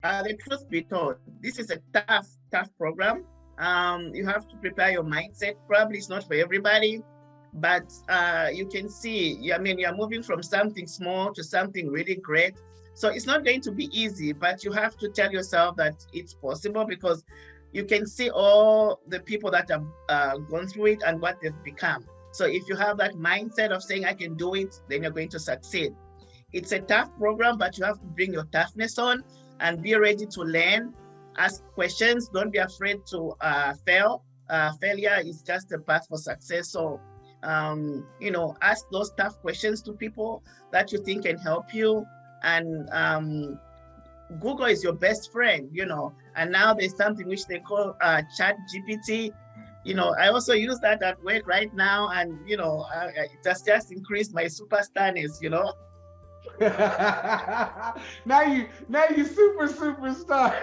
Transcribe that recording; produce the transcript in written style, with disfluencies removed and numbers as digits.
The truth be told, this is a tough program. You have to prepare your mindset. Probably it's not for everybody, but you can see, I mean, you're moving from something small to something really great. So it's not going to be easy, but you have to tell yourself that it's possible because you can see all the people that have gone through it and what they've become. So if you have that mindset of saying, I can do it, then you're going to succeed. It's a tough program, but you have to bring your toughness on and be ready to learn. Ask questions. Don't be afraid to fail. Failure is just a path for success. So, ask those tough questions to people that you think can help you. And Google is your best friend. And now there's something which they call Chat GPT. I also use that at work right now, and it has just increased my superstarness. Now you super superstar.